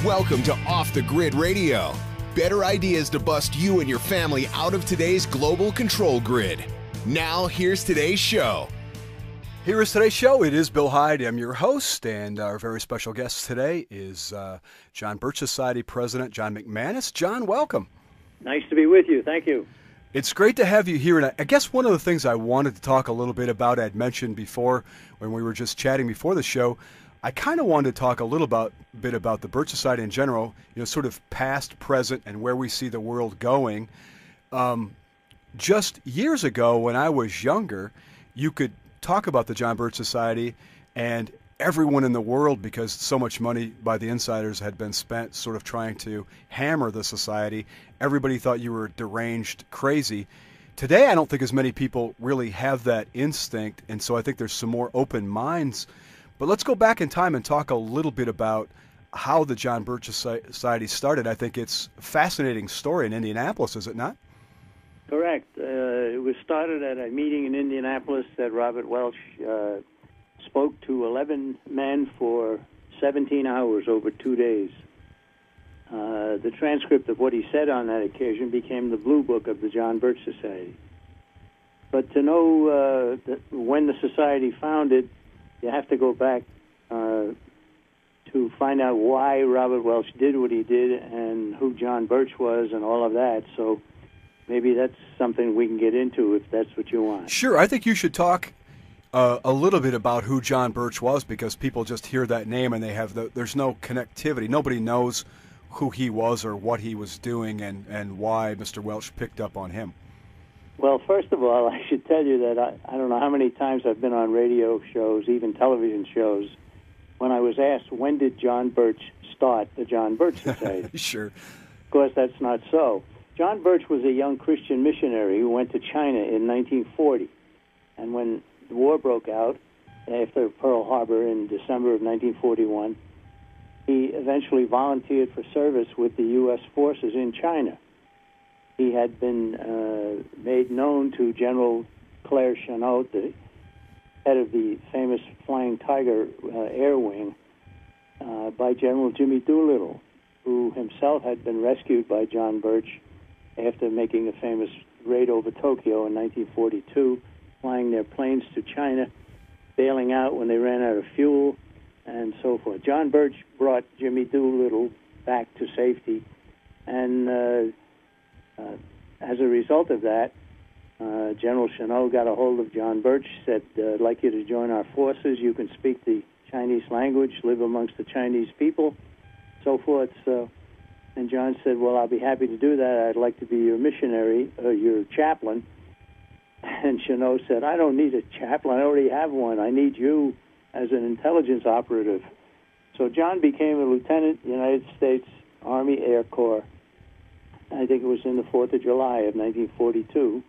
Welcome to Off the Grid Radio. Better ideas to bust you and your family out of today's global control grid. Now, here's today's show. Here is today's show. It is Bill Hyde. I'm your host, and our very special guest today is John Birch Society President John McManus. John, welcome. Nice to be with you. Thank you. It's great to have you here. And I guess one of the things I wanted to talk a little bit about, I'd mentioned before when we were just chatting before the show, I kind of wanted to talk a little bit about the Birch Society in general, sort of past, present, and where we see the world going. Just years ago when I was younger, you could talk about the John Birch Society and everyone in the world, because so much money by the insiders had been spent sort of trying to hammer the society. Everybody thought you were deranged, crazy. Today, I don't think as many people really have that instinct, and so I think there's some more open minds. But let's go back in time and talk a little bit about how the John Birch Society started. I think it's a fascinating story in Indianapolis, is it not? Correct. It was started at a meeting in Indianapolis that Robert Welch spoke to 11 men for 17 hours over 2 days. The transcript of what he said on that occasion became the Blue Book of the John Birch Society. But to know when the society founded, you have to go back to find out why Robert Welch did what he did and who John Birch was and all of that. So maybe that's something we can get into if that's what you want. Sure. I think you should talk a little bit about who John Birch was, because people just hear that name and there's no connectivity. Nobody knows who he was or what he was doing and why Mr. Welch picked up on him. Well, first of all, I should tell you that I don't know how many times I've been on radio shows, even television shows, when I was asked, when did John Birch start the John Birch Society? Sure. Of course, that's not so. John Birch was a young Christian missionary who went to China in 1940. And when the war broke out after Pearl Harbor in December of 1941, he eventually volunteered for service with the U.S. forces in China. He had been made known to General Claire Chennault, the head of the famous Flying Tiger Air Wing, by General Jimmy Doolittle, who himself had been rescued by John Birch after making a famous raid over Tokyo in 1942, flying their planes to China, bailing out when they ran out of fuel, and so forth. John Birch brought Jimmy Doolittle back to safety, and as a result of that, General Chennault got a hold of John Birch, said, I'd like you to join our forces. You can speak the Chinese language, live amongst the Chinese people, so forth. And John said, well, I'll be happy to do that. I'd like to be your missionary, your chaplain. And Chennault said, I don't need a chaplain. I already have one. I need you as an intelligence operative. So John became a lieutenant, United States Army Air Corps. I think it was in the 4th of July of 1942.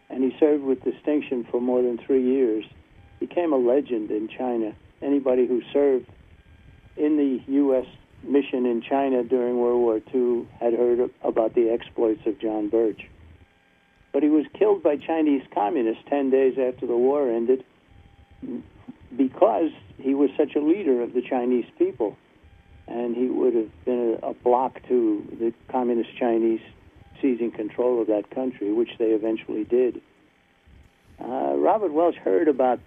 And he served with distinction for more than 3 years. Became a legend in China. Anybody who served in the U.S. mission in China during World War II had heard about the exploits of John Birch. But he was killed by Chinese communists 10 days after the war ended because he was such a leader of the Chinese people. And he would have been a block to the communist Chinese seizing control of that country, which they eventually did. Robert Welch heard about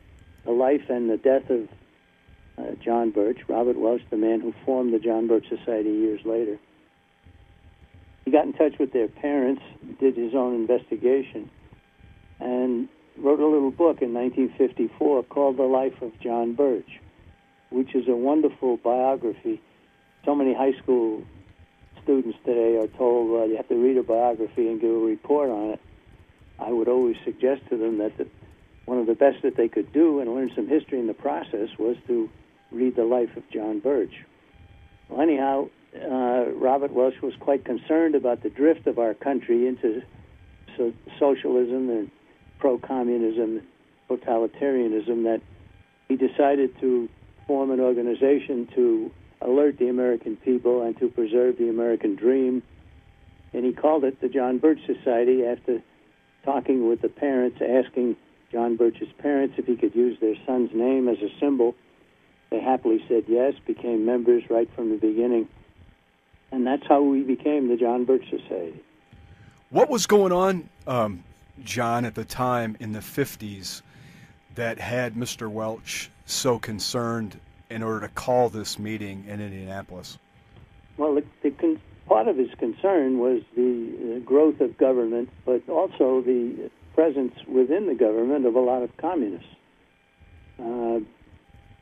the life and the death of John Birch. Robert Welch, the man who formed the John Birch Society years later. He got in touch with their parents, did his own investigation, and wrote a little book in 1954 called The Life of John Birch, which is a wonderful biography. So many high school students today are told, you have to read a biography and give a report on it. I would always suggest to them that one of the best that they could do and learn some history in the process was to read the life of John Birch. Well, anyhow, Robert Welch was quite concerned about the drift of our country into socialism and pro-communism, totalitarianism, that he decided to form an organization to alert the American people and to preserve the American dream. And he called it the John Birch Society after talking with the parents, asking John Birch's parents if he could use their son's name as a symbol. They happily said yes, became members right from the beginning. And that's how we became the John Birch Society. What was going on, John, at the time in the 50s that had Mr. Welch so concerned in order to call this meeting in Indianapolis? Well, part of his concern was the growth of government, but also the presence within the government of a lot of communists.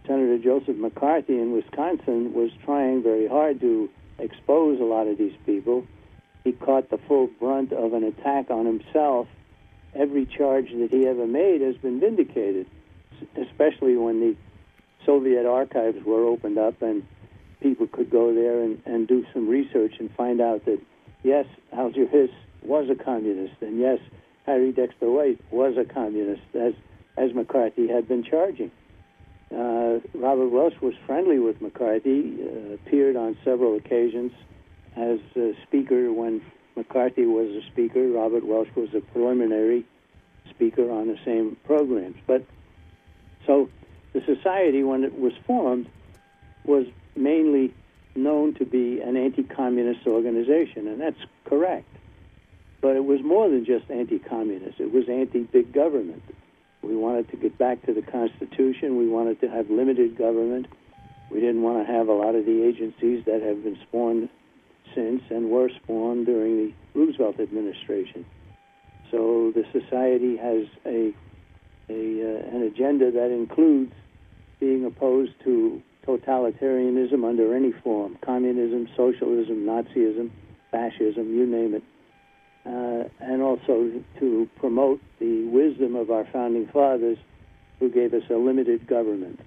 Senator Joseph McCarthy in Wisconsin was trying very hard to expose a lot of these people. He caught the full brunt of an attack on himself. Every charge that he ever made has been vindicated, especially when the Soviet archives were opened up and people could go there and do some research and find out that, yes, Alger Hiss was a communist, and yes, Harry Dexter White was a communist, as McCarthy had been charging. Robert Welch was friendly with McCarthy, appeared on several occasions as a speaker when McCarthy was a speaker. Robert Welch was a preliminary speaker on the same programs. But so the society, when it was formed, was mainly known to be an anti-communist organization, and that's correct. But it was more than just anti-communist. It was anti-big government. We wanted to get back to the Constitution. We wanted to have limited government. We didn't want to have a lot of the agencies that have been spawned since and were spawned during the Roosevelt administration. So the society has an agenda that includes being opposed to totalitarianism under any form: communism, socialism, Nazism, fascism, you name it. And also to promote the wisdom of our founding fathers, who gave us a limited government.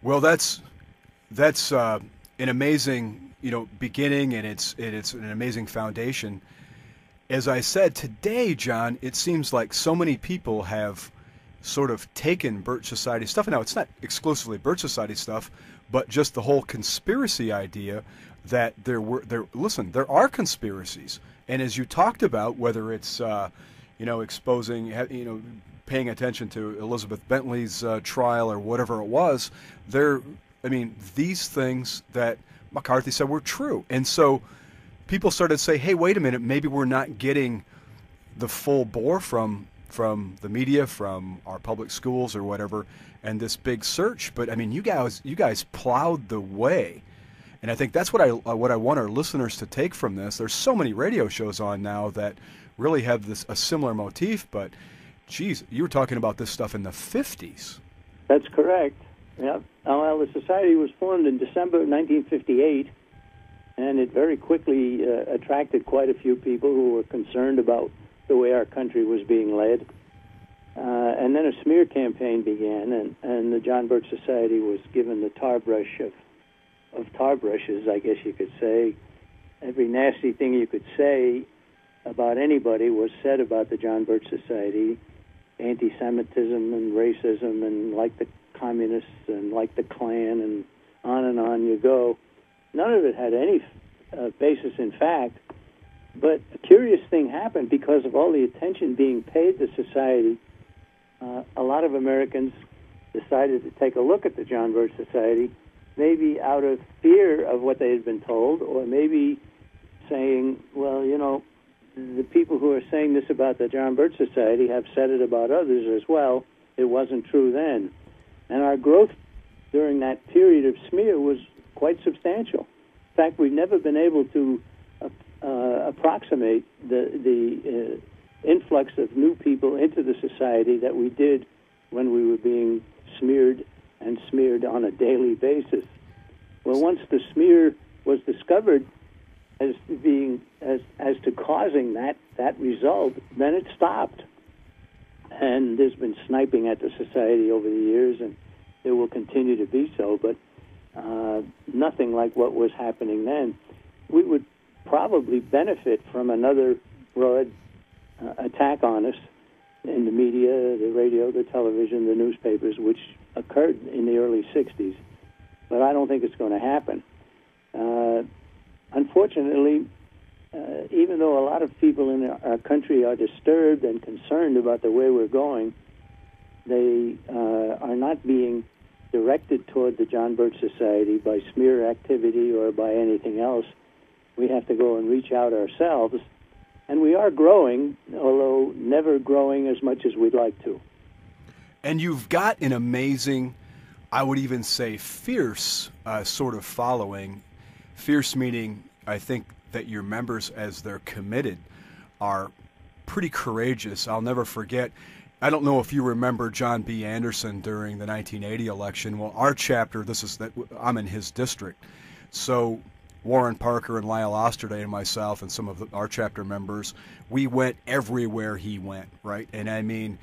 Well, that's an amazing beginning, and it's an amazing foundation. As I said today, John, it seems like so many people have sort of taken Birch Society stuff. Now, it's not exclusively Birch Society stuff, but just the whole conspiracy idea that there are conspiracies. And as you talked about, whether it's exposing, paying attention to Elizabeth Bentley's trial or whatever it was, these things that McCarthy said were true. And so people started to say, hey, wait a minute, maybe we're not getting the full bore from the media, from our public schools or whatever, and this big search. But you guys plowed the way. And I think that's what I want our listeners to take from this. There's so many radio shows on now that really have a similar motif, but geez, you were talking about this stuff in the 50s. That's correct. Yeah. Well, the society was formed in December of 1958, and it very quickly attracted quite a few people who were concerned about the way our country was being led. And then a smear campaign began, and the John Birch Society was given the tar brush of tar brushes, I guess you could say. Every nasty thing you could say about anybody was said about the John Birch Society. Anti-Semitism and racism, and like the communists and like the Klan, and on you go. None of it had any basis in fact, but a curious thing happened because of all the attention being paid to society. A lot of Americans decided to take a look at the John Birch Society, maybe out of fear of what they had been told, or maybe saying, well, the people who are saying this about the John Birch Society have said it about others as well. It wasn't true then. And our growth during that period of smear was quite substantial. In fact, we've never been able to approximate the influx of new people into the society that we did when we were being smeared on a daily basis. Well, once the smear was discovered as to causing that result, then it stopped. And there's been sniping at the society over the years, and there will continue to be so, but nothing like what was happening then. We would probably benefit from another broad attack on us in the media, the radio, the television, the newspapers, which occurred in the early 60s. But I don't think it's going to happen. Unfortunately, even though a lot of people in our country are disturbed and concerned about the way we're going, they are not being directed toward the John Birch Society by smear activity or by anything else. We have to go and reach out ourselves. And we are growing, although never growing as much as we'd like to. And you've got an amazing, I would even say fierce sort of following. Fierce meaning, I think that your members, as they're committed, are pretty courageous. I'll never forget, I don't know if you remember John B. Anderson during the 1980 election. Well, our chapter, I'm in his district. So Warren Parker and Lyle Osterday and myself and some of our chapter members, we went everywhere he went, right? And I mean,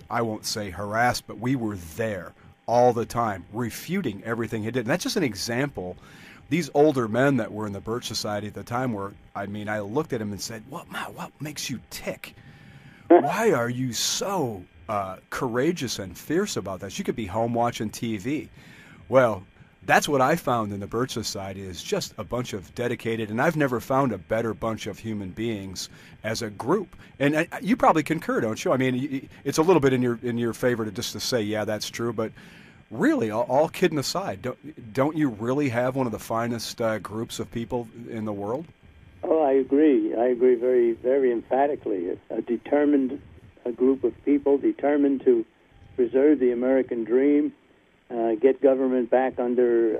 I won't say harassed, but we were there all the time, refuting everything he did. And that's just an example. These older men that were in the Birch Society at the time I looked at him and said, what makes you tick? Why are you so courageous and fierce about that? You could be home watching TV. Well, that's what I found in the Birch Society, is just a bunch of dedicated, and I've never found a better bunch of human beings as a group. And you probably concur, don't you? I mean, it's a little bit in your favor to say, yeah, that's true, but really, all kidding aside, don't you really have one of the finest groups of people in the world? Oh, I agree. I agree very, very emphatically. A determined group of people determined to preserve the American dream, get government back under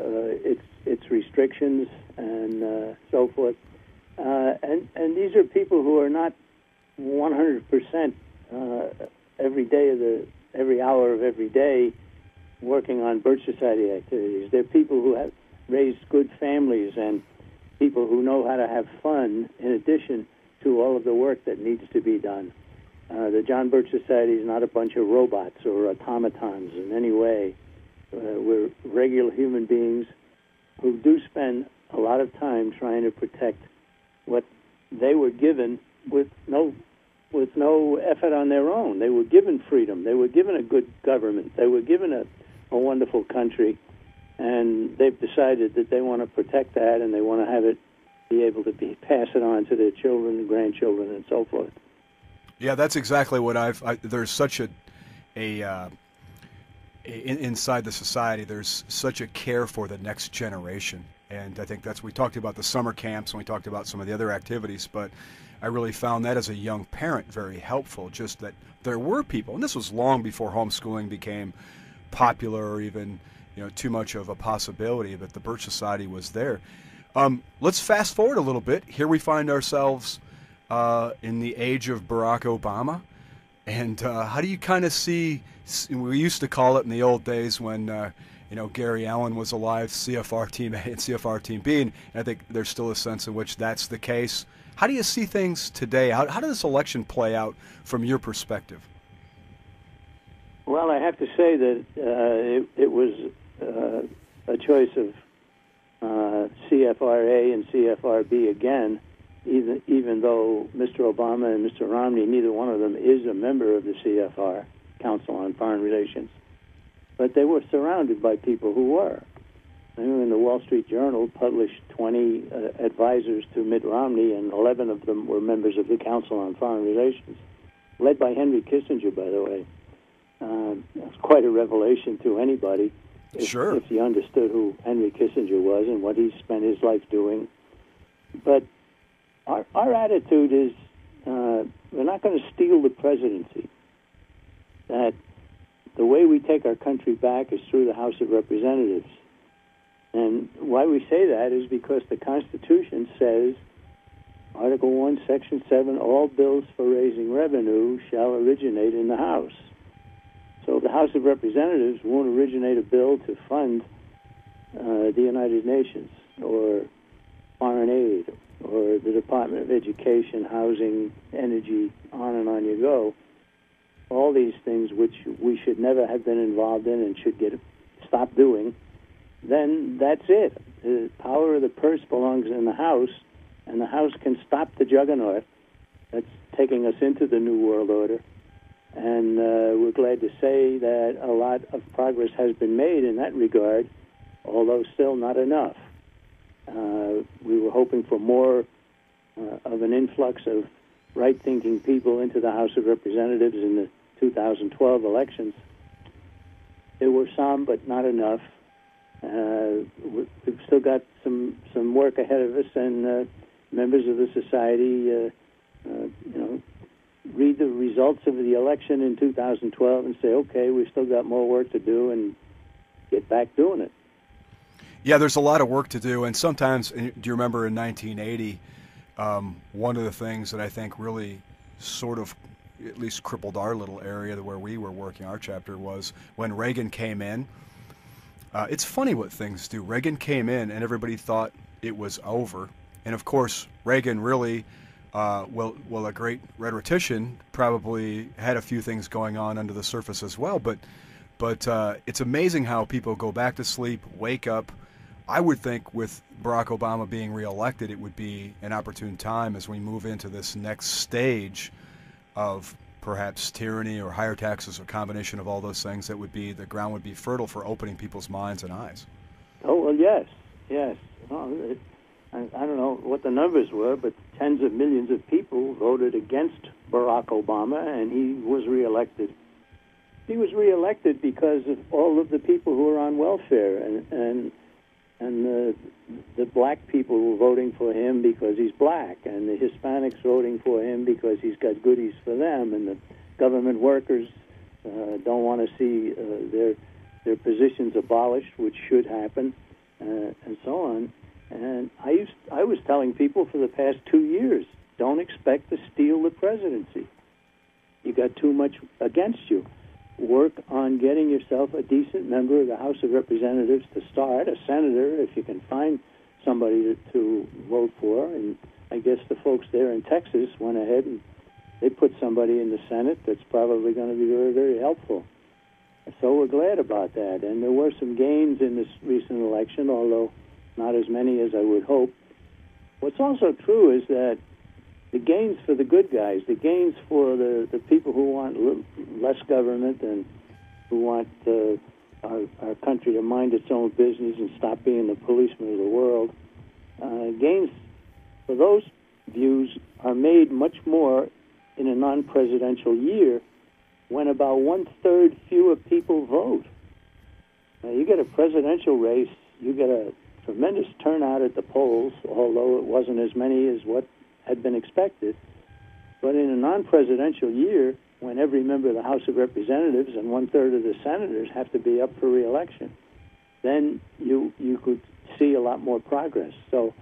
its restrictions, and so forth. And these are people who are not 100% every hour of every day working on Birch Society activities. They're people who have raised good families and people who know how to have fun in addition to all of the work that needs to be done. The John Birch Society is not a bunch of robots or automatons in any way. We're regular human beings who do spend a lot of time trying to protect what they were given with no effort on their own. They were given freedom. They were given a good government. They were given a wonderful country, and they've decided that they want to protect that, and they want to have it be able to pass it on to their children and grandchildren and so forth. Yeah, that's exactly what there's such inside the society, there's such a care for the next generation. And I think we talked about the summer camps and we talked about some of the other activities, but I really found that as a young parent very helpful, just that there were people, and this was long before homeschooling became popular or even too much of a possibility, but the Birch Society was there. Let's fast forward a little bit. Here we find ourselves in the age of Barack Obama. And how do you kind of see, we used to call it in the old days when Gary Allen was alive, CFR Team A and CFR Team B, and I think there's still a sense in which that's the case. How do you see things today? How did this election play out from your perspective? Well, I have to say that it was a choice of CFR-A and CFR-B again, even though Mr. Obama and Mr. Romney, neither one of them is a member of the CFR, Council on Foreign Relations. But they were surrounded by people who were. And the Wall Street Journal published 20 advisors to Mitt Romney, and 11 of them were members of the Council on Foreign Relations, led by Henry Kissinger, by the way. It's quite a revelation to anybody if you understood who Henry Kissinger was and what he spent his life doing. But our attitude is we're not going to steal the presidency. That the way we take our country back is through the House of Representatives. And why we say that is because the Constitution says, Article 1, Section 7, all bills for raising revenue shall originate in the House. So the House of Representatives won't originate a bill to fund the United Nations or foreign aid or the Department of Education, Housing, Energy, on and on you go. All these things which we should never have been involved in and should stop doing, then that's it. The power of the purse belongs in the House, and the House can stop the juggernaut that's taking us into the New World Order. And we're glad to say that a lot of progress has been made in that regard, although still not enough. We were hoping for more of an influx of right-thinking people into the House of Representatives in the 2012 elections. There were some, but not enough. We've still got some work ahead of us, and members of the society, read the results of the election in 2012 and say, okay, we've still got more work to do, and get back doing it. Yeah, there's a lot of work to do, and sometimes, do you remember in 1980, one of the things that I think really sort of at least crippled our little area where we were working, our chapter, was when Reagan came in. It's funny what things do. Reagan came in, and everybody thought it was over. And, of course, Reagan really, well, a great rhetorician, probably had a few things going on under the surface as well. But it's amazing how people go back to sleep, wake up. I would think with Barack Obama being reelected, it would be an opportune time as we move into this next stage of perhaps tyranny or higher taxes, or a combination of all those things, that would be, the ground would be fertile for opening people's minds and eyes. Oh, well, yes. Well, I don't know what the numbers were, but tens of millions of people voted against Barack Obama, and he was reelected. He was reelected because of all of the people who were on welfare, and the black people were voting for him because he's black, and the Hispanics voting for him because he's got goodies for them, and the government workers don't want to see their positions abolished, which should happen, and so on. And I was telling people for the past 2 years, don't expect to steal the presidency. You got too much against you. Work on getting yourself a decent member of the House of Representatives to start, a senator, if you can find somebody to vote for. And I guess the folks there in Texas went ahead and they put somebody in the Senate that's probably going to be very, very helpful. So we're glad about that. And there were some gains in this recent election, although not as many as I would hope. What's also true is that the gains for the good guys, the gains for the people who want less government and who want our country to mind its own business and stop being the policeman of the world, gains for those views are made much more in a non-presidential year when about one-third fewer people vote. You get a presidential race, you get a tremendous turnout at the polls, although it wasn't as many as what had been expected. But in a non-presidential year, when every member of the House of Representatives and one-third of the senators have to be up for re-election, then you could see a lot more progress. So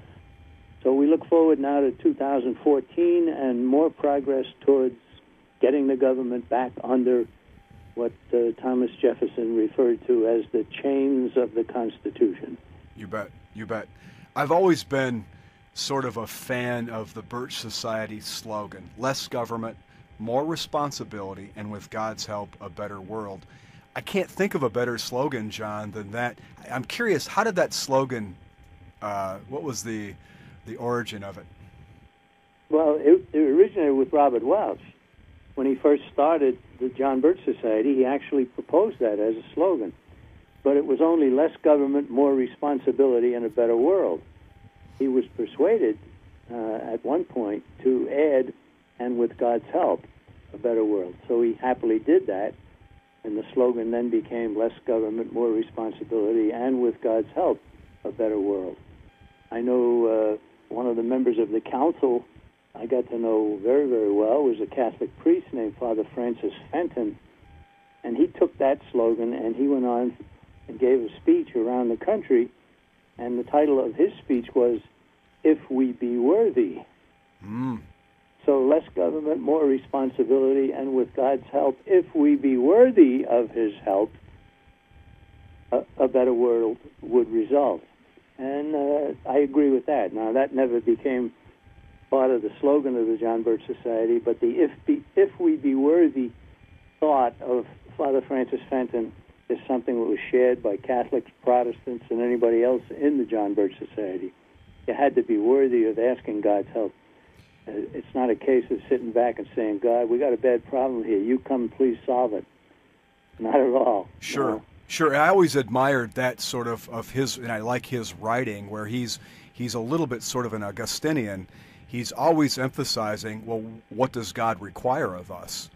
we look forward now to 2014 and more progress towards getting the government back under what Thomas Jefferson referred to as the chains of the Constitution. You bet. I've always been sort of a fan of the Birch Society slogan, less government, more responsibility, and with God's help, a better world. I can't think of a better slogan, John, than that. I'm curious, how did that slogan, what was the origin of it? Well, it originated with Robert Welch. When he first started the John Birch Society, he actually proposed that as a slogan. But it was only less government, more responsibility, and a better world. He was persuaded at one point to add, and with God's help, a better world. So he happily did that, and the slogan then became less government, more responsibility, and with God's help, a better world. I know one of the members of the council I got to know very, very well was a Catholic priest named Father Francis Fenton, and he took that slogan and he went on and gave a speech around the country. And the title of his speech was, If We Be Worthy. So less government, more responsibility, and with God's help, if we be worthy of his help, a better world would result. And I agree with that. Now, that never became part of the slogan of the John Birch Society, but the if we be worthy thought of Father Francis Fenton is something that was shared by Catholics, Protestants, and anybody else in the John Birch Society. You had to be worthy of asking God's help. It's not a case of sitting back and saying, God, we got a bad problem here. You come, please solve it. Not at all. Sure. No. Sure. I always admired that sort of his, and I like his writing, where he's a little bit sort of an Augustinian. He's always emphasizing, well, what does God require of us?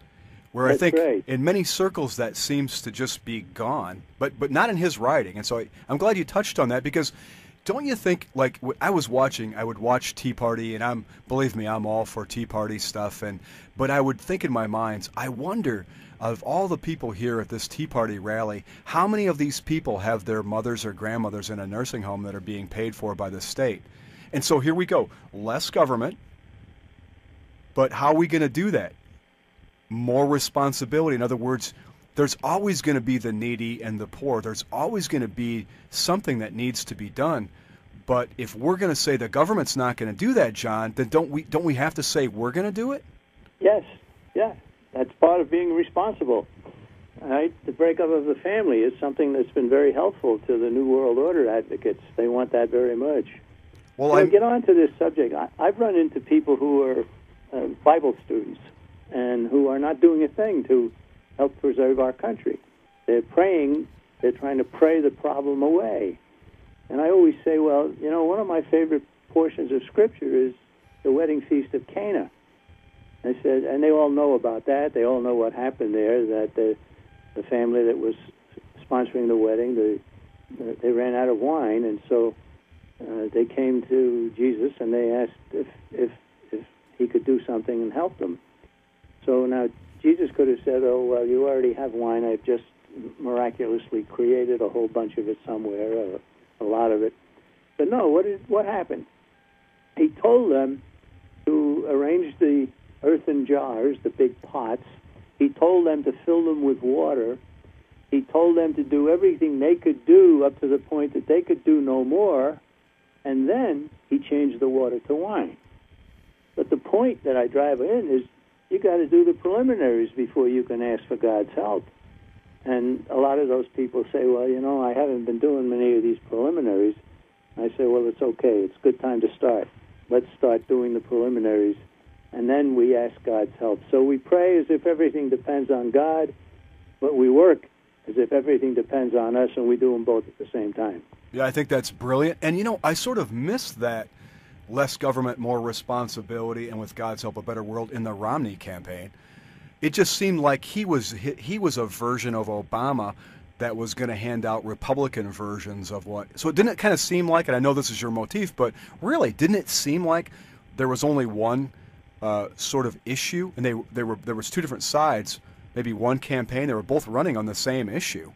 where That's I think right. in many circles that seems to just be gone, but not in his writing. And so I'm glad you touched on that, because don't you think, like, I would watch Tea Party, and believe me, I'm all for Tea Party stuff, but I would think in my mind, I wonder, of all the people here at this Tea Party rally, how many of these people have their mothers or grandmothers in a nursing home that are being paid for by the state? And so here we go, less government, but how are we going to do that? More responsibility. In other words, there's always going to be the needy and the poor. There's always going to be something that needs to be done. But if we're going to say the government's not going to do that, John, then don't we have to say we're going to do it? Yes, yeah. That's part of being responsible. Right? The breakup of the family is something that's been very helpful to the New World Order advocates. They want that very much. Well, to get on to this subject, I've run into people who are Bible students and who are not doing a thing to help preserve our country. They're praying, they're trying to pray the problem away. And I always say, well, one of my favorite portions of Scripture is the wedding feast of Cana. I said, and they all know about that. They all know what happened there, that the family that was sponsoring the wedding, they ran out of wine, and so they came to Jesus and they asked if he could do something and help them. So now Jesus could have said, oh, well, you already have wine. I've just miraculously created a whole bunch of it somewhere, or a lot of it. But no, what happened? He told them to arrange the earthen jars, the big pots. He told them to fill them with water. He told them to do everything they could do up to the point that they could do no more. And then he changed the water to wine. But the point that I drive in is you got to do the preliminaries before you can ask for God's help. And a lot of those people say, well, I haven't been doing many of these preliminaries. I say, well, it's okay. It's a good time to start. Let's start doing the preliminaries, and then we ask God's help. So we pray as if everything depends on God, but we work as if everything depends on us, and we do them both at the same time. Yeah, I think that's brilliant. And, I sort of missed that less government, more responsibility, and with God's help, a better world in the Romney campaign. It just seemed like he was a version of Obama that was going to hand out Republican versions of what. So it didn't kind of seem like, and I know this is your motif, but really, didn't it seem like there was only one sort of issue, and there was two different sides, maybe one campaign, they were both running on the same issue,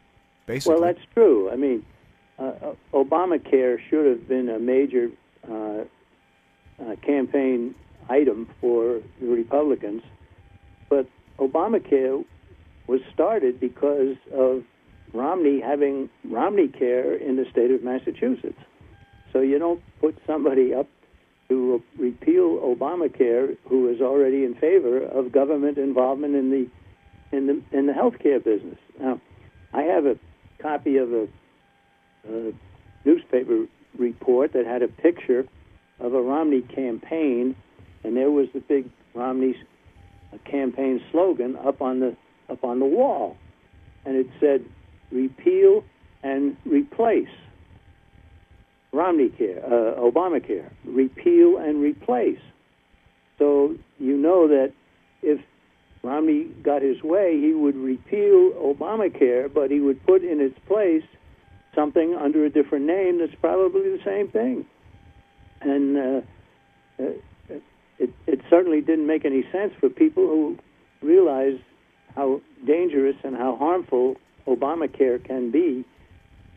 basically. Well, that's true. I mean, Obamacare should have been a major campaign item for the Republicans, but Obamacare was started because of Romney having Romney Care in the state of Massachusetts. So you don't put somebody up to repeal Obamacare who is already in favor of government involvement in the healthcare business. Now, I have a copy of a newspaper report that had a picture of a Romney campaign, and there was the big Romney campaign slogan up on the wall, and it said, "Repeal and replace Obamacare. Repeal and replace." So you know that if Romney got his way, he would repeal Obamacare, but he would put in its place something under a different name that's probably the same thing. And it certainly didn't make any sense for people who realize how dangerous and how harmful Obamacare can be,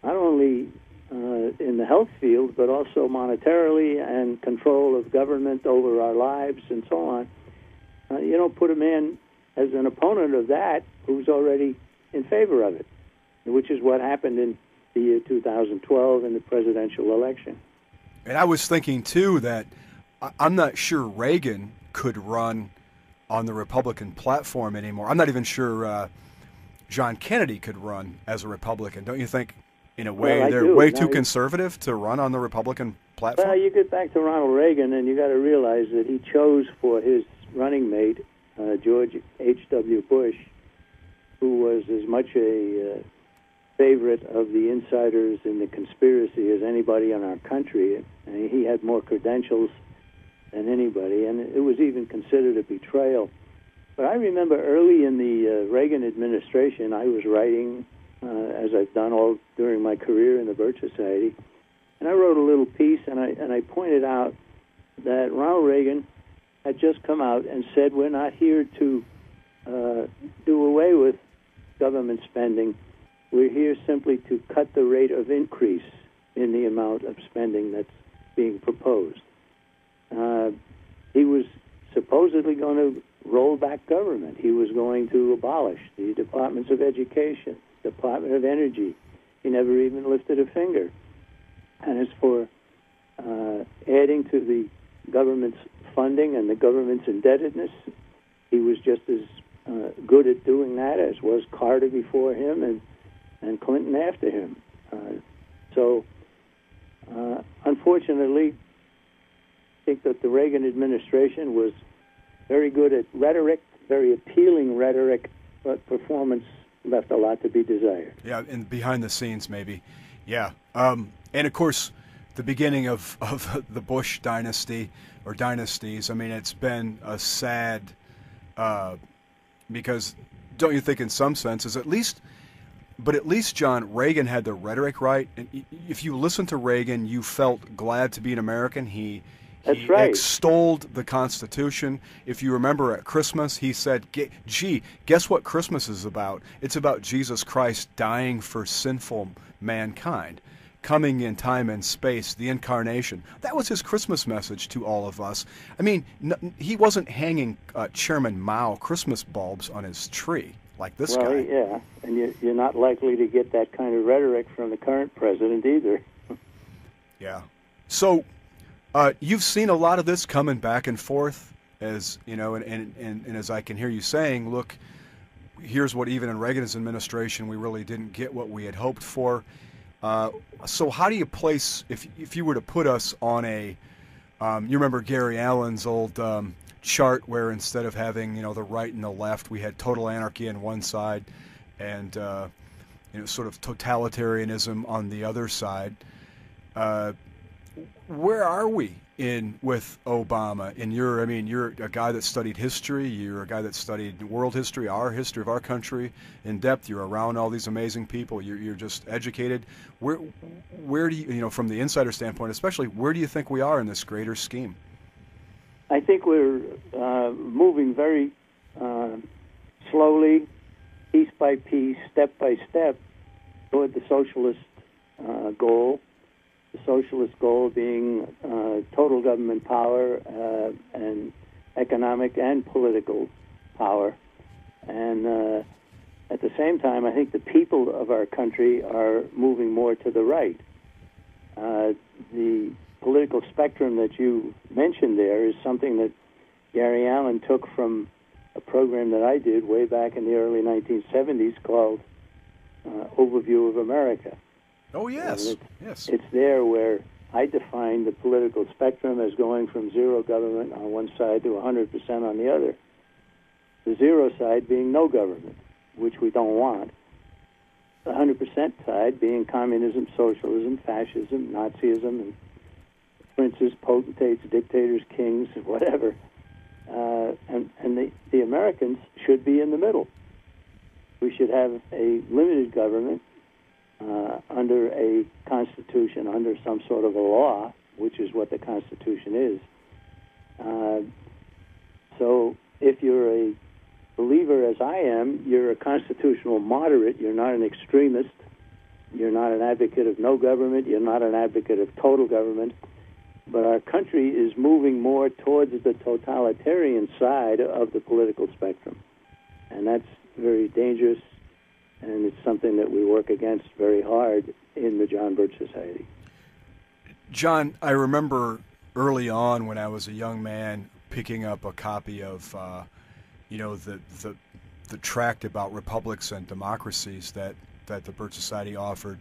not only in the health field, but also monetarily and control of government over our lives and so on. You don't put a man as an opponent of that who's already in favor of it, which is what happened in the year 2012 in the presidential election. And I was thinking, too, that I'm not sure Reagan could run on the Republican platform anymore. I'm not even sure John Kennedy could run as a Republican. Don't you think, in a way, they're way too conservative to run on the Republican platform? Well, you get back to Ronald Reagan, and you got to realize that he chose for his running mate, George H.W. Bush, who was as much a favorite of the insiders in the conspiracy as anybody in our country. And he had more credentials than anybody, and it was even considered a betrayal. But I remember early in the Reagan administration, I was writing, as I've done all during my career in the Birch Society, and I wrote a little piece, and I pointed out that Ronald Reagan had just come out and said, we're not here to do away with government spending. We're here simply to cut the rate of increase in the amount of spending that's being proposed. He was supposedly going to roll back government. He was going to abolish the departments of education, Department of Energy. He never even lifted a finger. And as for adding to the government's funding and the government's indebtedness, he was just as good at doing that as was Carter before him and Clinton after him. So, unfortunately, I think that the Reagan administration was very good at rhetoric, very appealing rhetoric, but performance left a lot to be desired. Yeah, and behind the scenes, maybe. Yeah. And, of course, the beginning of the Bush dynasty, or dynasties, I mean, it's been a sad, because don't you think in some senses, at least John, Reagan had the rhetoric right. And if you listened to Reagan, you felt glad to be an American. He right. extolled the Constitution. If you remember at Christmas, he said, gee, guess what Christmas is about? It's about Jesus Christ dying for sinful mankind, coming in time and space, the incarnation. That was his Christmas message to all of us. I mean, he wasn't hanging Chairman Mao Christmas bulbs on his tree like this guy. Well, yeah, and you're not likely to get that kind of rhetoric from the current president either. Yeah. So you've seen a lot of this coming back and forth, as you know, and as I can hear you saying, look, here's what even in Reagan's administration we really didn't get what we had hoped for. So how do you place, if you were to put us on a, you remember Gary Allen's old chart where instead of having, you know, the right and the left, we had total anarchy on one side and, you know, sort of totalitarianism on the other side. Where are we with Obama? You're a guy that studied history. You're a guy that studied world history, our history of our country in depth. You're around all these amazing people. You're just educated. Where do you, from the insider standpoint, especially, where do you think we are in this greater scheme? I think we're moving very slowly, piece by piece, step by step, toward the socialist goal. The socialist goal being total government power and economic and political power. And at the same time, I think the people of our country are moving more to the right. The political spectrum that you mentioned there is something that Gary Allen took from a program that I did way back in the early 1970s called Overview of America. Oh, yes. It's there where I define the political spectrum as going from zero government on one side to 100% on the other. The zero side being no government, which we don't want. The 100% side being communism, socialism, fascism, Nazism, and princes, potentates, dictators, kings, whatever. And the Americans should be in the middle. We should have a limited government under a constitution, under some sort of a law, which is what the Constitution is. So if you're a believer, as I am, you're a constitutional moderate. You're not an extremist. You're not an advocate of no government. You're not an advocate of total government. But our country is moving more towards the totalitarian side of the political spectrum. And that's very dangerous, and it's something that we work against very hard in the John Birch Society. John, I remember early on when I was a young man picking up a copy of, the tract about republics and democracies that the Birch Society offered.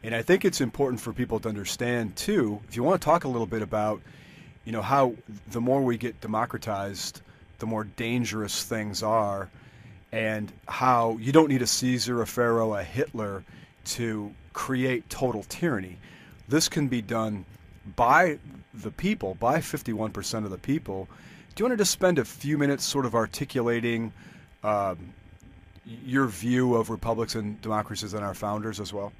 And I think it's important for people to understand, too, if you want to talk a little bit about, how the more we get democratized, the more dangerous things are, and how you don't need a Caesar, a Pharaoh, a Hitler to create total tyranny. This can be done by the people, by 51% of the people, Do you want to just spend a few minutes sort of articulating your view of republics and democracies and our founders as well?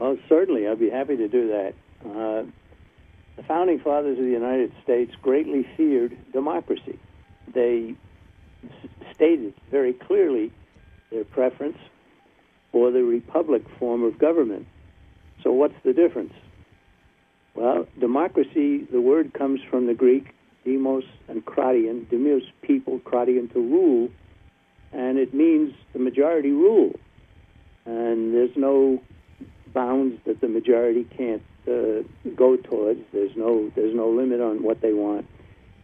Well, certainly. I'd be happy to do that. The Founding Fathers of the United States greatly feared democracy. They stated very clearly their preference for the republic form of government. So what's the difference? Well, democracy, the word comes from the Greek demos and kratian, demos people, kratian to rule, and it means the majority rule. And there's no bounds that the majority can't go towards. There's no limit on what they want.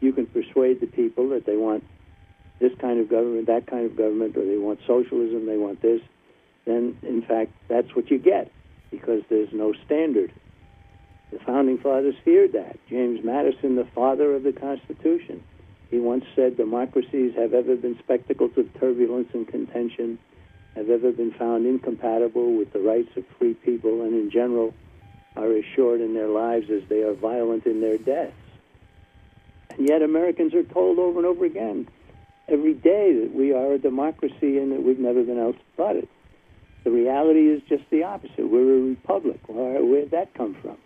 You can persuade the people that they want this kind of government, that kind of government, or they want socialism, they want this. Then, in fact, that's what you get, because there's no standard. The Founding Fathers feared that. James Madison, the father of the Constitution, he once said, democracies have ever been spectacles of turbulence and contention, have ever been found incompatible with the rights of free people, and in general are as short in their lives as they are violent in their deaths. And yet Americans are told over and over again, every day, that we are a democracy and that we've never been else but it. The reality is just the opposite. We're a republic. Where'd that come from?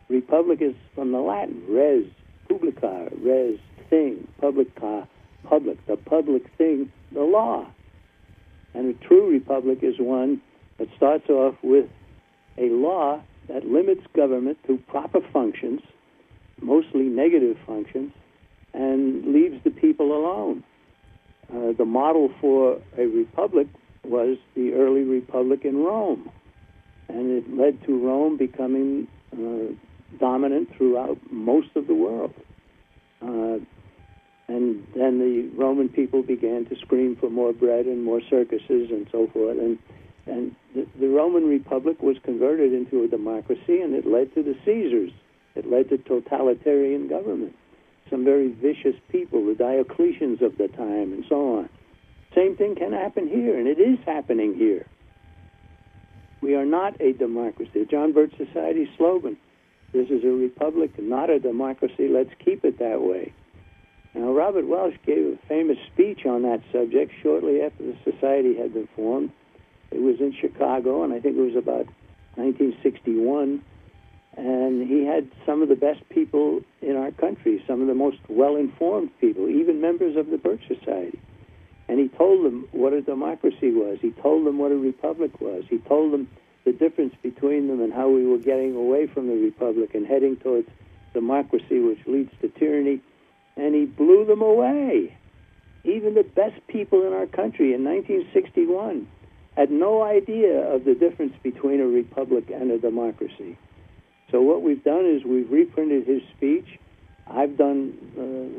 Republic is from the Latin, res publica, res thing, publica, public, the public thing, the law. And a true republic is one that starts off with a law that limits government to proper functions, mostly negative functions, and leaves the people alone. The model for a republic was the early republic in Rome, and it led to Rome becoming dominant throughout most of the world. And then the Roman people began to scream for more bread and more circuses and so forth. And the Roman Republic was converted into a democracy, and it led to the Caesars. It led to totalitarian government. Some very vicious people, the Diocletians of the time, and so on. Same thing can happen here, and it is happening here. We are not a democracy. The John Birch Society slogan, this is a republic, not a democracy. Let's keep it that way. Now, Robert Welsh gave a famous speech on that subject shortly after the society had been formed. It was in Chicago, and I think it was about 1961. And he had some of the best people in our country, some of the most well-informed people, even members of the Birch Society. And he told them what a democracy was. He told them what a republic was. He told them the difference between them and how we were getting away from the republic and heading towards democracy, which leads to tyranny. And he blew them away. Even the best people in our country in 1961 had no idea of the difference between a republic and a democracy. So what we've done is we've reprinted his speech. I've done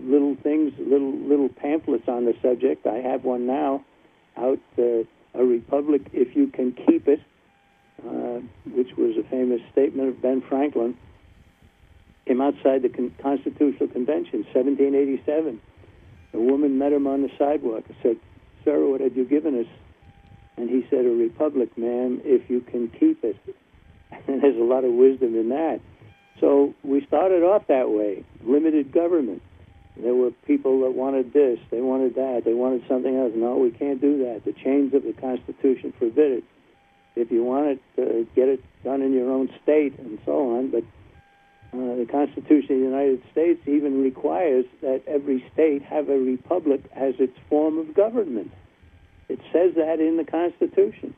little things, little pamphlets on the subject. I have one now out, A Republic If You Can Keep It, which was a famous statement of Ben Franklin. Came outside the Constitutional Convention, 1787. A woman met him on the sidewalk and said, "Sir, what have you given us?" And he said, "A republic, ma'am, if you can keep it." And there's a lot of wisdom in that. So we started off that way, limited government. There were people that wanted this, they wanted that, they wanted something else. No, we can't do that. The chains of the Constitution forbid it. If you want it, get it done in your own state and so on. But the Constitution of the United States even requires that every state have a republic as its form of government. It says that in the Constitution.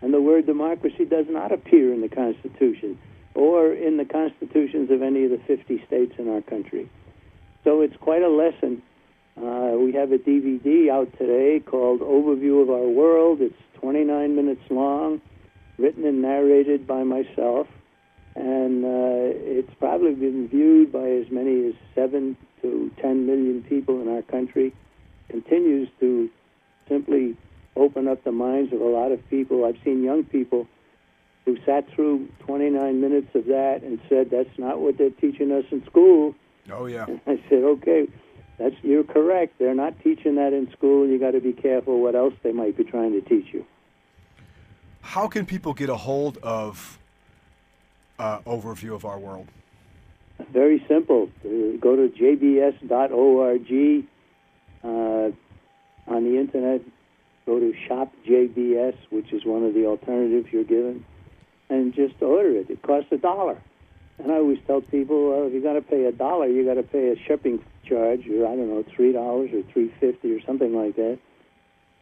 And the word democracy does not appear in the Constitution or in the constitutions of any of the 50 states in our country. So it's quite a lesson. We have a DVD out today called Overview of Our World. It's 29 minutes long, written and narrated by myself. And it's probably been viewed by as many as 7 to 10 million people in our country. Continues to simply open up the minds of a lot of people. I've seen young people who sat through 29 minutes of that and said, "That's not what they're teaching us in school." Oh, yeah. And I said, "Okay, you're correct. They're not teaching that in school. You got to be careful what else they might be trying to teach you." How can people get a hold of Overview of Our World? very simple. Go to jbs.org on the internet. Go to Shop JBS, which is one of the alternatives you're given, and just order it. It costs $1. And I always tell people, if you're going to pay $1, you got to pay a shipping charge, or I don't know, $3 or $3.50 or something like that.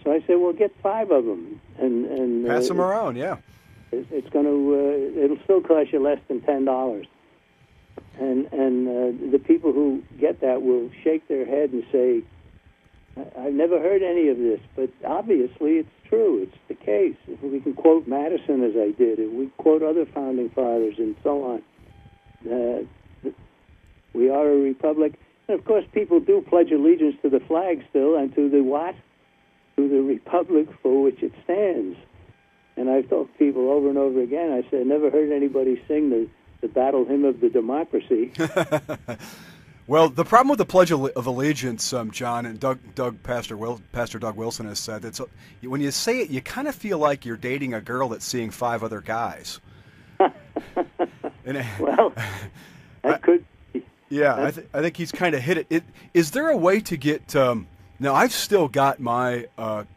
So I said, well, get 5 of them, and pass them around. Yeah, it's going to it'll still cost you less than $10. And the people who get that will shake their head and say, I've never heard any of this, but obviously it's true. It's the case. If we can quote Madison as I did, if we quote other founding fathers and so on, we are a republic. And of course, people do pledge allegiance to the flag still, and to the what? To the republic for which it stands. And I've told people over and over again, I said, I never heard anybody sing the battle hymn of the democracy. Well, the problem with the Pledge of Allegiance, John, and Pastor Doug Wilson has said, that when you say it, you kind of feel like you're dating a girl that's seeing 5 other guys. Well, that could be. Yeah, I think he's kind of hit it. Is there a way to get... now, I've still got my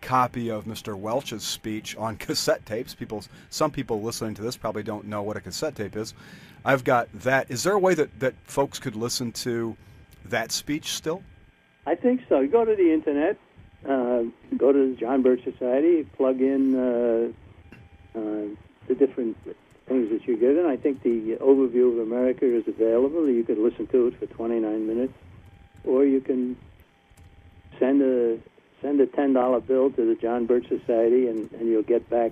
copy of Mr. Welch's speech on cassette tapes. Some people listening to this probably don't know what a cassette tape is. I've got that. Is there a way that folks could listen to that speech still? I think so. You go to the internet, go to the John Birch Society, plug in the different things that you're given. I think the overview of America is available. You could listen to it for 29 minutes, or you can send a $10 bill to the John Birch Society, and you'll get back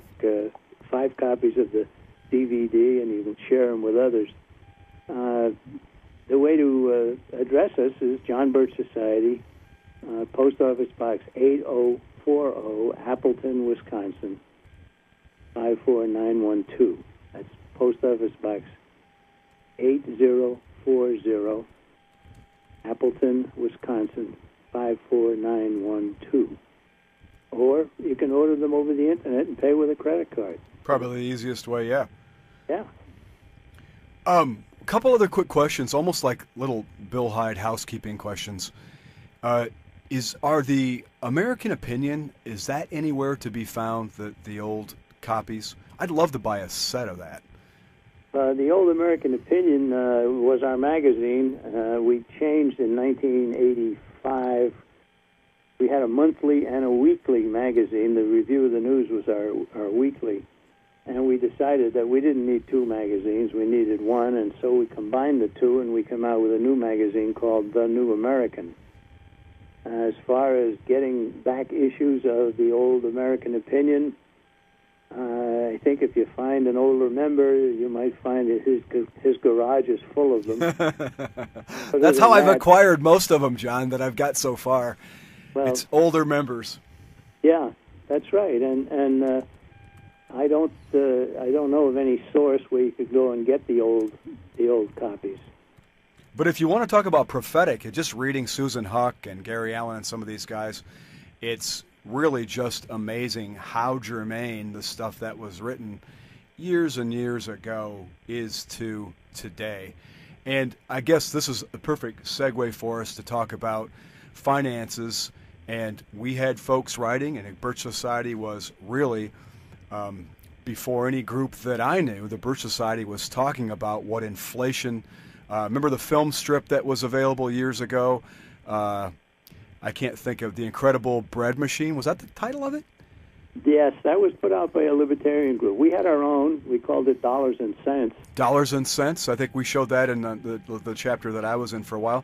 5 copies of the DVD, and you can share them with others. The way to address us is John Birch Society, Post Office Box 8040, Appleton, Wisconsin, 54912. That's Post Office Box 8040, Appleton, Wisconsin, 54912. Or you can order them over the internet and pay with a credit card. Probably the easiest way, yeah. Yeah. A couple other quick questions, almost like little Bill Hyde housekeeping questions. Are the American Opinion, is that anywhere to be found, the old copies? I'd love to buy a set of that. The old American Opinion was our magazine. We changed in 1985. We had a monthly and a weekly magazine. The Review of the News was our weekly. And we decided that we didn't need 2 magazines. We needed one, and so we combined the 2, and we came out with a new magazine called The New American. As far as getting back issues of the old American Opinion, I think if you find an older member, you might find that his garage is full of them. That's how I've acquired most of them, John, that I've got so far. Well, it's older members. Yeah, that's right, and I don't know of any source where you could go and get the old copies. But if you want to talk about prophetic, just reading Susan Huck and Gary Allen and some of these guys, it's really just amazing how germane the stuff that was written years and years ago is to today. And I guess this is a perfect segue for us to talk about finances. And we had folks writing, and the Birch Society was really... before any group that I knew, the Birch Society was talking about what inflation... remember the film strip that was available years ago? I can't think of The Incredible Bread Machine. Was that the title of it? Yes, that was put out by a libertarian group. We had our own. We called it Dollars and Cents. Dollars and Cents. I think we showed that in the chapter that I was in for a while.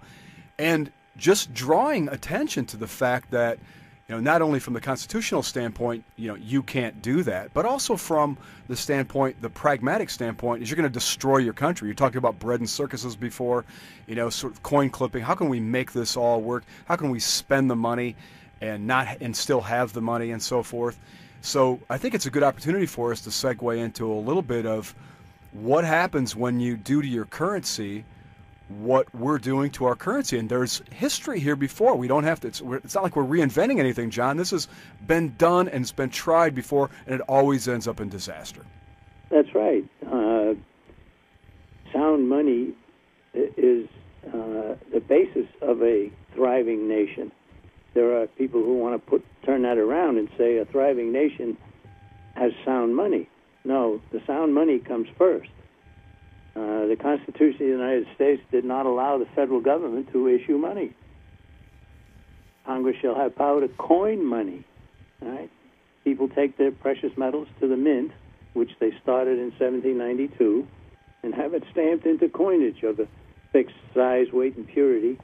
And just drawing attention to the fact that, not only from the constitutional standpoint, you can't do that, but also from the standpoint, the pragmatic standpoint, is you're going to destroy your country. You talked about bread and circuses before, sort of coin clipping. How can we make this all work? How can we spend the money and still have the money and so forth? So I think it's a good opportunity for us to segue into a little bit of what happens when you do to your currency what we're doing to our currency. And there's history here before. We don't have to, it's not like we're reinventing anything, John. This has been done and it's been tried before, and it always ends up in disaster. That's right. Sound money is the basis of a thriving nation. There are people who want to turn that around and say a thriving nation has sound money. No, the sound money comes first. The Constitution of the United States did not allow the federal government to issue money. Congress shall have power to coin money. Right? People take their precious metals to the mint, which they started in 1792, and have it stamped into coinage of a fixed size, weight, and purity.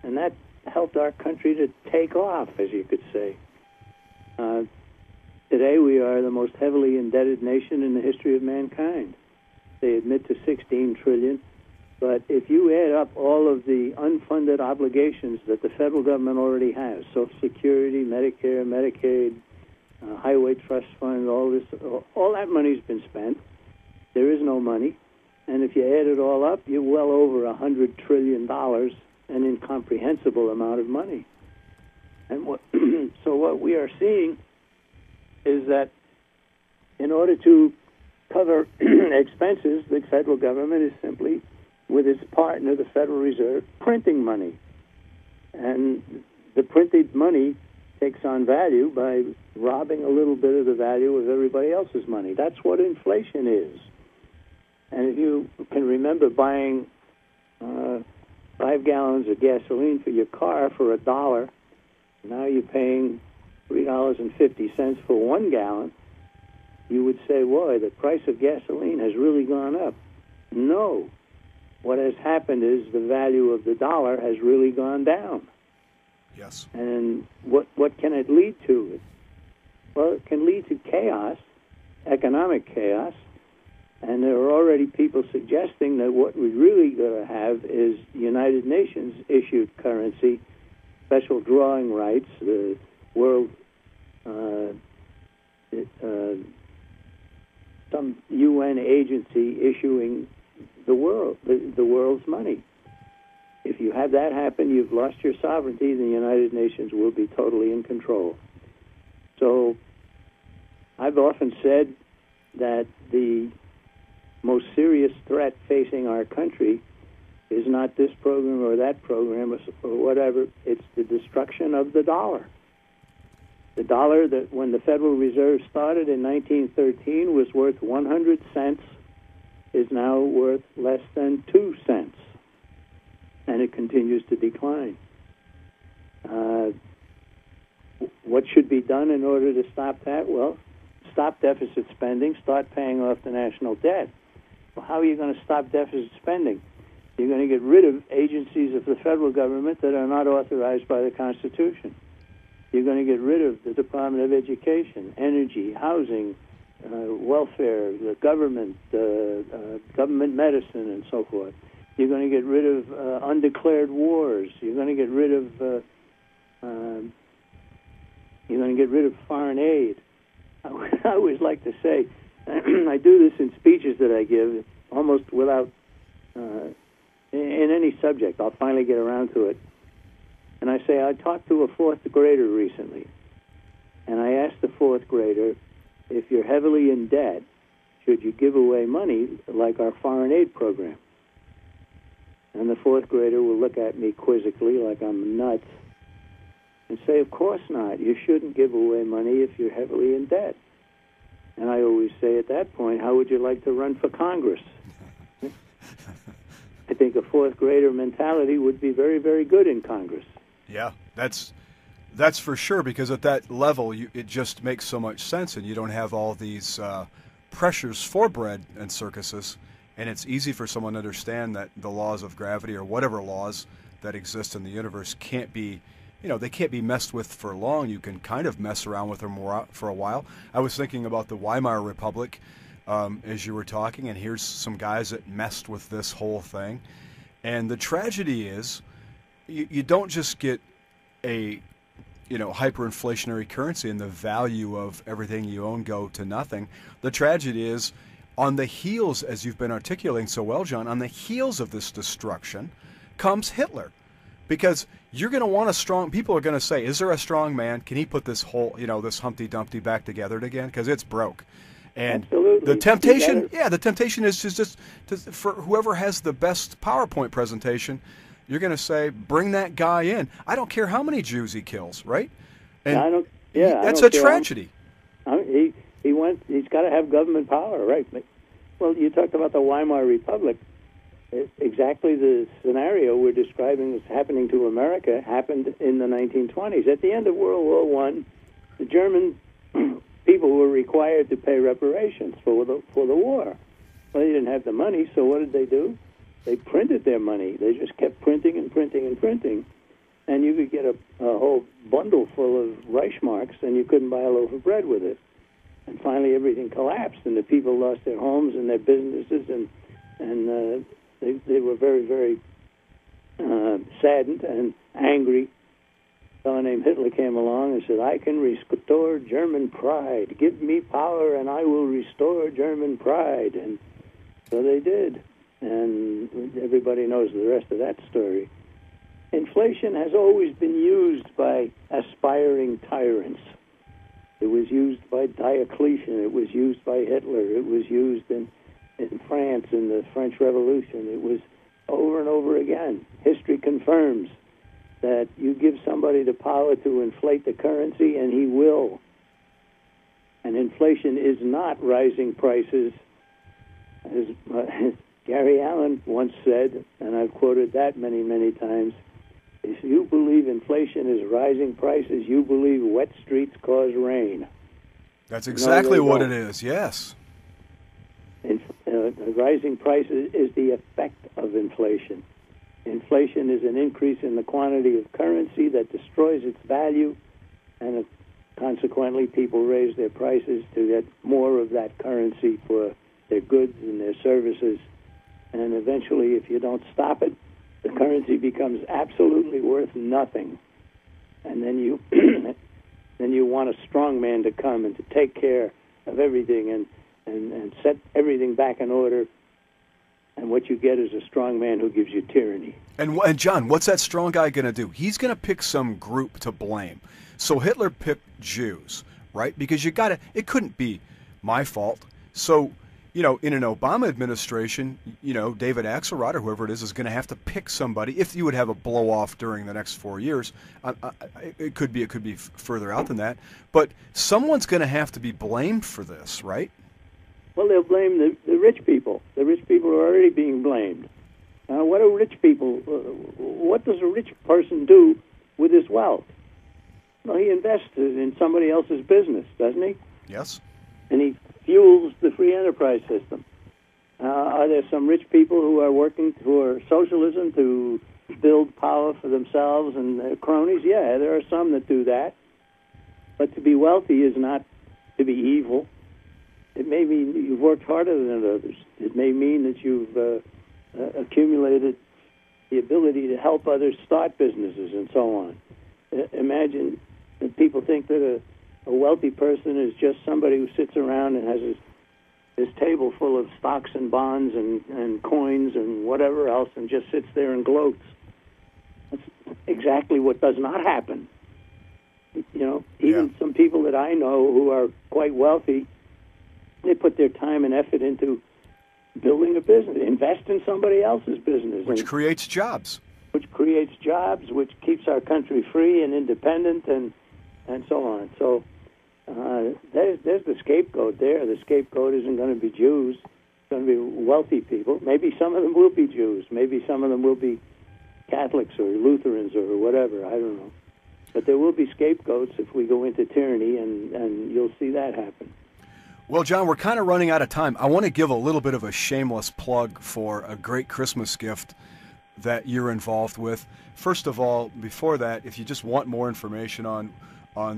And that helped our country to take off, as you could say. Today we are the most heavily indebted nation in the history of mankind. They admit to $16 trillion, but if you add up all of the unfunded obligations that the federal government already has, Social Security, Medicare, Medicaid, Highway Trust Fund, all that money's been spent. There is no money. And if you add it all up, you're well over $100 trillion, an incomprehensible amount of money. And so what we are seeing is that in order to cover expenses, the federal government is simply, with its partner, the Federal Reserve, printing money. And the printed money takes on value by robbing a little bit of the value of everybody else's money. That's what inflation is. And if you can remember buying 5 gallons of gasoline for your car for $1, now you're paying $3.50 for 1 gallon, you would say, boy, the price of gasoline has really gone up. No. What has happened is the value of the dollar has really gone down. Yes. And what can it lead to? Well, it can lead to chaos, economic chaos, and there are already people suggesting that what we're really going to have is United Nations issued currency, special drawing rights, the world, some UN agency issuing the world's money. If you have that happen, you've lost your sovereignty. The United Nations will be totally in control. So I've often said that the most serious threat facing our country is not this program or that program or whatever. It's the destruction of the dollar. The dollar that when the Federal Reserve started in 1913 was worth 100 cents is now worth less than 2 cents. And it continues to decline. What should be done in order to stop that? Well, stop deficit spending, start paying off the national debt. Well, how are you going to stop deficit spending? You're going to get rid of agencies of the federal government that are not authorized by the Constitution. You're going to get rid of the Department of Education, Energy, Housing, Welfare, the government, government medicine, and so forth. You're going to get rid of undeclared wars. You're going to get rid of foreign aid. I always like to say, I do this in speeches that I give, almost without in any subject. I'll finally get around to it. And I say, I talked to a fourth grader recently, and I asked the fourth grader, if you're heavily in debt, should you give away money like our foreign aid program? And the fourth grader will look at me quizzically like I'm nuts and say, of course not. You shouldn't give away money if you're heavily in debt. And I always say at that point, how would you like to run for Congress? I think a fourth grader mentality would be very, very good in Congress. Yeah, that's for sure, because at that level, it just makes so much sense, and you don't have all these pressures for bread and circuses, and it's easy for someone to understand that the laws of gravity or whatever laws that exist in the universe can't be, they can't be messed with for long. You can kind of mess around with them for a while. I was thinking about the Weimar Republic as you were talking, and here's some guys that messed with this whole thing. And the tragedy is, you don't just get a hyperinflationary currency and the value of everything you own go to nothing. The tragedy is, on the heels, as you've been articulating so well, John, on the heels of this destruction comes Hitler. Because you're going to want a strong, people are going to say, is there a strong man? Can he put this whole, this Humpty Dumpty back together again? Because it's broke. And Absolutely. the temptation is just for whoever has the best PowerPoint presentation, you're going to say, bring that guy in. I don't care how many Jews he kills, right? And that's a tragedy. He's got to have government power, right? Well, you talked about the Weimar Republic. Exactly the scenario we're describing as happening to America happened in the 1920s. At the end of World War I, the German people were required to pay reparations for the war. Well, they didn't have the money, so what did they do? They printed their money. They just kept printing and printing and printing. And you could get a whole bundle full of Reichsmarks, and you couldn't buy a loaf of bread with it. And finally, everything collapsed, and the people lost their homes and their businesses, and they were very, very saddened and angry. A fellow named Hitler came along and said, I can restore German pride. Give me power, and I will restore German pride. And so they did. And everybody knows the rest of that story. Inflation has always been used by aspiring tyrants. It was used by Diocletian. It was used by Hitler. It was used in France in the French Revolution. It was over and over again. History confirms that you give somebody the power to inflate the currency, and he will. And inflation is not rising prices. As Gary Allen once said, and I've quoted that many, many times, if you believe inflation is rising prices, you believe wet streets cause rain. That's exactly what it is, yes. Rising prices is the effect of inflation. Inflation is an increase in the quantity of currency that destroys its value, and consequently people raise their prices to get more of that currency for their goods and their services. And eventually, if you don't stop it, the currency becomes absolutely worth nothing. And then you then you want a strong man to come and to take care of everything and set everything back in order. And what you get is a strong man who gives you tyranny. And John, what's that strong guy going to do? He's going to pick some group to blame. So Hitler picked Jews, right? Because it couldn't be my fault. So, in an Obama administration, David Axelrod or whoever it is going to have to pick somebody. If you would have a blow-off during the next 4 years, it could be further out than that. But someone's going to have to be blamed for this, right? Well, they'll blame the rich people. The rich people are already being blamed. What do rich people? What does a rich person do with his wealth? Well, he invests in somebody else's business, doesn't he? Yes. And he fuels the free enterprise system. Are there some rich people who are working for socialism to build power for themselves and their cronies? Yeah, there are some that do that. But to be wealthy is not to be evil. It may mean that you've worked harder than others. It may mean that you've accumulated the ability to help others start businesses and so on. Imagine that people think that a wealthy person is just somebody who sits around and has his table full of stocks and bonds and coins and whatever else and just sits there and gloats. That's exactly what does not happen. Even some people that I know who are quite wealthy, they put their time and effort into building a business, invest in somebody else's business. Which creates jobs. Which creates jobs, which keeps our country free and independent and so on. So there's the scapegoat there. The scapegoat isn't going to be Jews. It's going to be wealthy people. Maybe some of them will be Jews. Maybe some of them will be Catholics or Lutherans or whatever. I don't know. But there will be scapegoats if we go into tyranny, and you'll see that happen. Well, John, we're kind of running out of time. I want to give a little bit of a shameless plug for a great Christmas gift that you're involved with. First of all, before that, if you just want more information on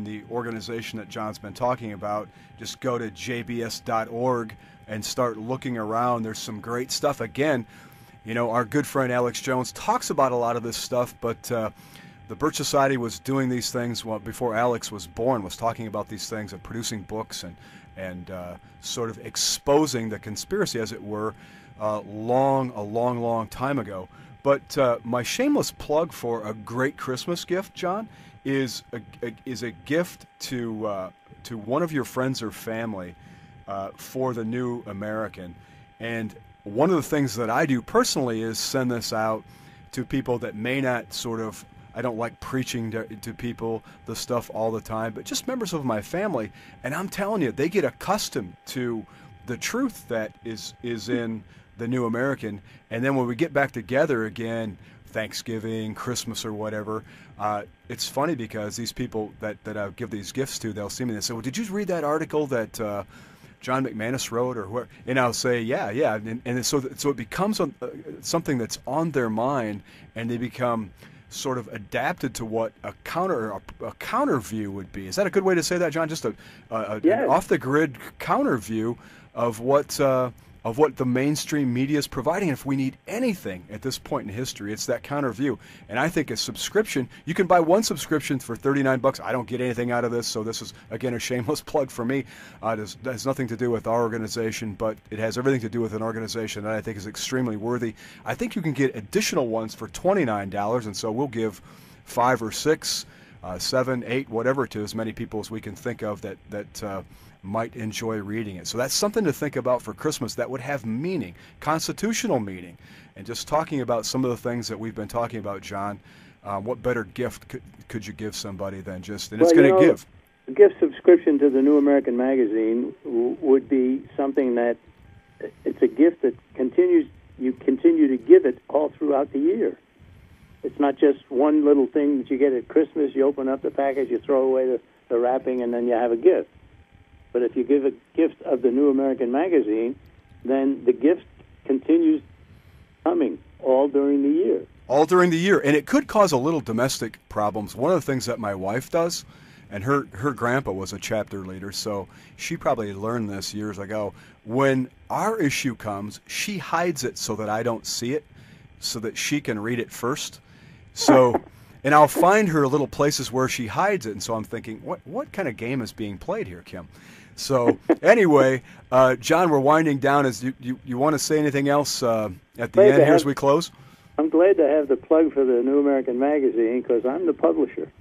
the organization that John's been talking about, just go to jbs.org and start looking around. There's some great stuff. Again, our good friend Alex Jones talks about a lot of this stuff, but the Birch Society was doing these things before Alex was born, was talking about these things and producing books and sort of exposing the conspiracy, as it were, a long time ago. But my shameless plug for a great Christmas gift, John, is a gift to one of your friends or family. for the new American. And one of the things that I do personally is send this out to people that may not sort of, I don't like preaching to people the stuff all the time, but just members of my family. And I'm telling you, they get accustomed to the truth that is in the new American. And then when we get back together again, Thanksgiving, Christmas, or whatever, it's funny because these people that I give these gifts to, they'll see me and they say, well, did you read that article that John McManus wrote, or what? And I'll say, yeah. And so it becomes something that's on their mind, and they become sort of adapted to what a counter view would be. Is that a good way to say that, John? Just an off the grid counter view of what the mainstream media is providing. And if we need anything at this point in history, it's that counter view. And I think a subscription, you can buy one subscription for $39. I don't get anything out of this, so this is, again, a shameless plug for me. It has nothing to do with our organization, but it has everything to do with an organization that I think is extremely worthy. I think you can get additional ones for $29, and so we'll give 5 or 6, 7, 8, whatever, to as many people as we can think of that might enjoy reading it. So that's something to think about for Christmas that would have meaning, constitutional meaning. And just talking about some of the things that we've been talking about, John, what better gift could you give somebody than just, and it's going to give. A gift subscription to the New American Magazine would be something that, it's a gift that you continue to give it all throughout the year. It's not just one little thing that you get at Christmas, you open up the package, you throw away the wrapping, and then you have a gift. But if you give a gift of the New American Magazine, then the gift continues coming all during the year. All during the year. And it could cause a little domestic problems. One of the things that my wife does, and her grandpa was a chapter leader, so she probably learned this years ago. When our issue comes, she hides it so that I don't see it, so that she can read it first. So, and I'll find her little places where she hides it, and so I'm thinking, what kind of game is being played here, Kim? So anyway, John, we're winding down. As you want to say anything else at the end here as we close? I'm glad to have the plug for the New American Magazine because I'm the publisher.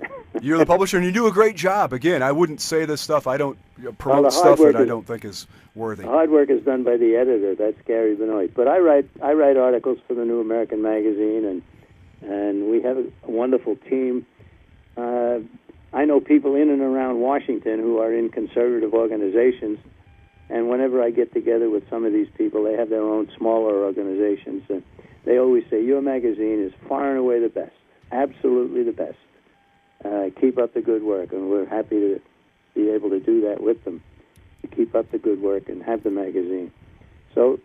You're the publisher, and you do a great job. Again, I wouldn't say this stuff. I don't promote stuff that I don't think is worthy. The hard work is done by the editor. That's Gary Benoit. But I write articles for the New American Magazine, and we have a wonderful team. I know people in and around Washington who are in conservative organizations, and whenever I get together with some of these people, they have their own smaller organizations, and they always say, your magazine is far and away the best, absolutely the best. Keep up the good work, and we're happy to be able to do that with them, to keep up the good work and have the magazine. So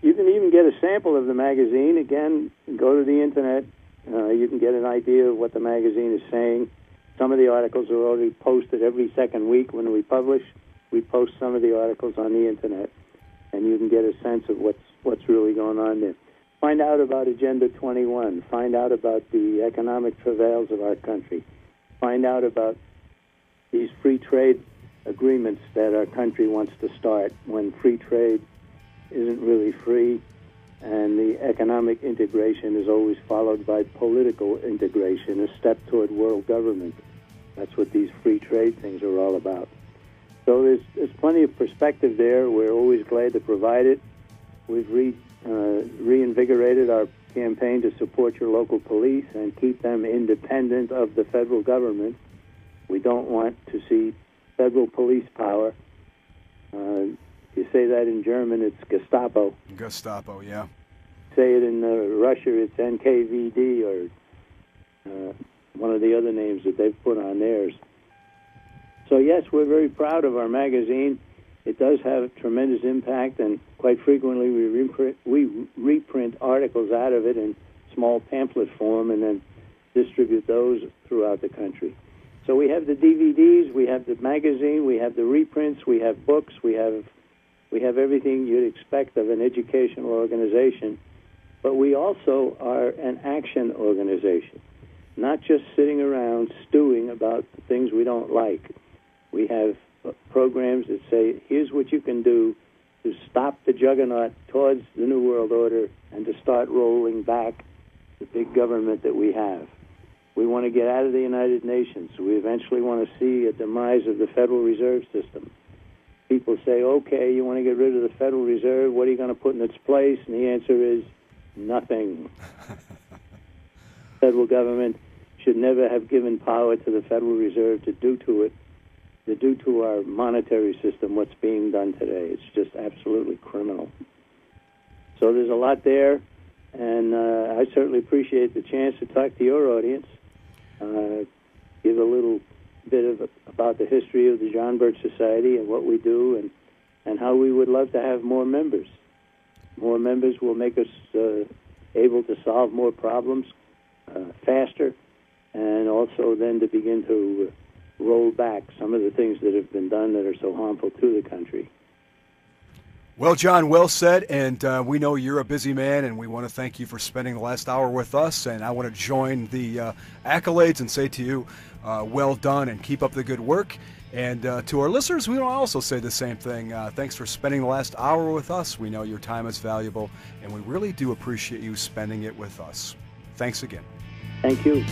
you can even get a sample of the magazine. Again, go to the Internet. You can get an idea of what the magazine is saying. Some of the articles are already posted every second week when we publish. We post some of the articles on the Internet, and you can get a sense of what's really going on there. Find out about Agenda 21. Find out about the economic travails of our country. Find out about these free trade agreements that our country wants to start when free trade isn't really free, and the economic integration is always followed by political integration, a step toward world government. That's what these free trade things are all about. So there's plenty of perspective there. We're always glad to provide it. We've reinvigorated our campaign to support your local police and keep them independent of the federal government. We don't want to see federal police power. You say that in German, it's Gestapo. Gestapo, yeah. Say it in Russia, it's NKVD or one of the other names that they've put on theirs. So yes, we're very proud of our magazine. It does have tremendous impact, and quite frequently we reprint articles out of it in small pamphlet form and then distribute those throughout the country. So we have the DVDs, we have the magazine, we have the reprints, we have books, we have everything you'd expect of an educational organization. But we also are an action organization, not just sitting around stewing about the things we don't like. We have programs that say, here's what you can do to stop the juggernaut towards the New World Order and to start rolling back the big government that we have. We want to get out of the United Nations. We eventually want to see a demise of the Federal Reserve System. people say, okay, you want to get rid of the Federal Reserve, what are you going to put in its place? And the answer is nothing. Federal government should never have given power to the Federal Reserve to do to our monetary system what's being done today. It's just absolutely criminal. So there's a lot there, and I certainly appreciate the chance to talk to your audience, give a little bit about the history of the John Birch Society and what we do, and how we would love to have more members. More members will make us able to solve more problems faster, and also then to begin to roll back some of the things that have been done that are so harmful to the country. Well, John, well said, and we know you're a busy man, and we want to thank you for spending the last hour with us, and I want to join the accolades and say to you, well done, and keep up the good work. And to our listeners, we want to also say the same thing. Thanks for spending the last hour with us. We know your time is valuable, and we really do appreciate you spending it with us. Thanks again. Thank you.